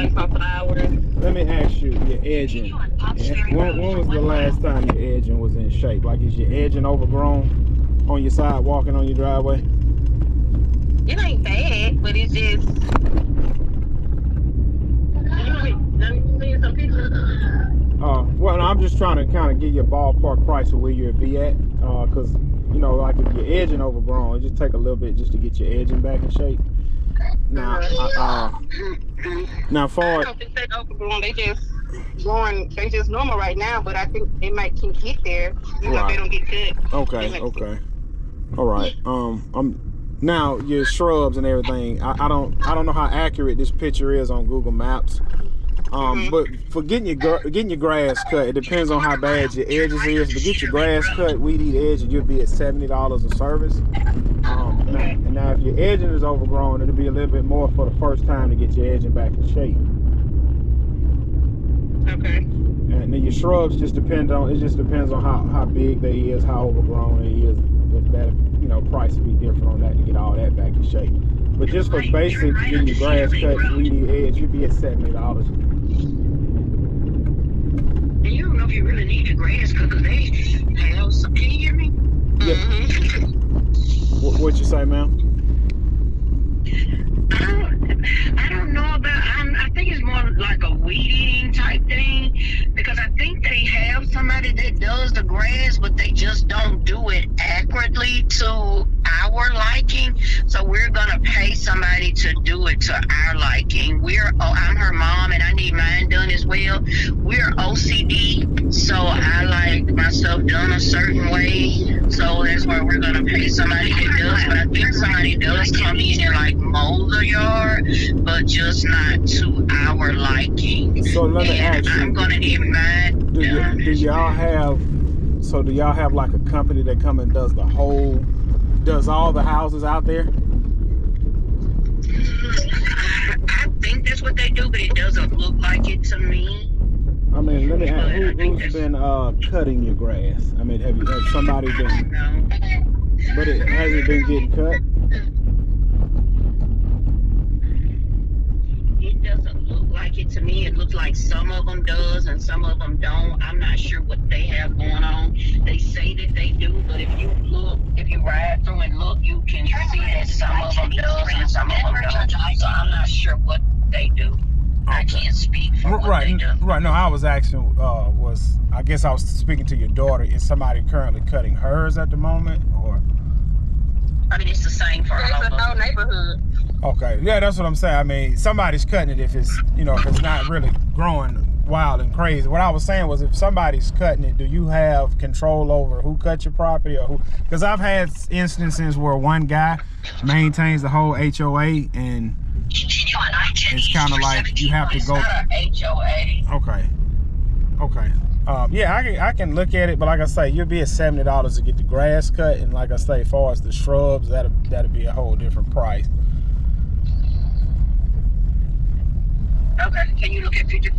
me some flowers. Let me ask you, your edging. When was the last time your edging was in shape? Like, is your edging overgrown on your side walking on your driveway? It ain't bad, but it's just. Let me see some pictures. Well, I'm just trying to kind of get you a ballpark price of where you'd be at, because you know, like if your edging overgrown, it just take a little bit just to get your edging back in shape. Now, now I don't think they overgrown. They just growing. They just normal right now, but I think they can get there. You know, if they don't get cut. Okay. All right. Now your shrubs and everything. I don't know how accurate this picture is on Google Maps. But for getting your grass cut, it depends on how bad your edges is. To get your grass cut, weed eat edge, you'll be at $70 a service. Now if your edging is overgrown, it'll be a little bit more for the first time to get your edging back in shape. Okay. And then your shrubs just depends on how big they is, how overgrown it is. That price will be different on that to get all that back in shape. But just for basic getting your grass cut, weed eat edge, you'll be at $70. And you don't know if you really need a grass cut because they have some. Can you hear me? Yeah. What you say, ma'am? I don't know about. I think it's more like a weed eating type thing because I think they have somebody that does the grass, but they just don't do it accurately to our liking. So we're gonna pay somebody to do it to our liking. I'm her mom, and I need mine done as well. We're OCD, so I like my stuff done a certain way. So that's why we're gonna pay somebody that does. But I think somebody does come in and like mow the yard, but just not to our liking. So let me ask you, I'm gonna need mine done. Do y'all have like a company that come and does all the houses out there? I think that's what they do, but it doesn't look like it to me. I mean, let me ask, who's been cutting your grass? I mean, have somebody been? No. But has it been getting cut? It doesn't look like it to me. It looks like some of them does and some of them don't. I'm not sure what they have going on. They say that they do, but if you ride through and look, you can see that some of them does and some of them don't. So I'm not sure what they do. I can't speak for what they do. Right. No, I was asking, I guess I was speaking to your daughter. Is somebody currently cutting hers at the moment, or? I mean, it's the same for all of the whole them. neighborhood. Okay, yeah, that's what I'm saying. I mean, somebody's cutting it if it's not really growing wild and crazy. What I was saying was, if somebody's cutting it, do you have control over who cut your property or who? Because I've had instances where one guy maintains the whole HOA, and it's kind of like you have to go. It's not a HOA. Okay. Yeah, I can look at it, but like I say, you'll be at $70 to get the grass cut, and like I say, as far as the shrubs, that'll be a whole different price. Okay. Can you look at 54?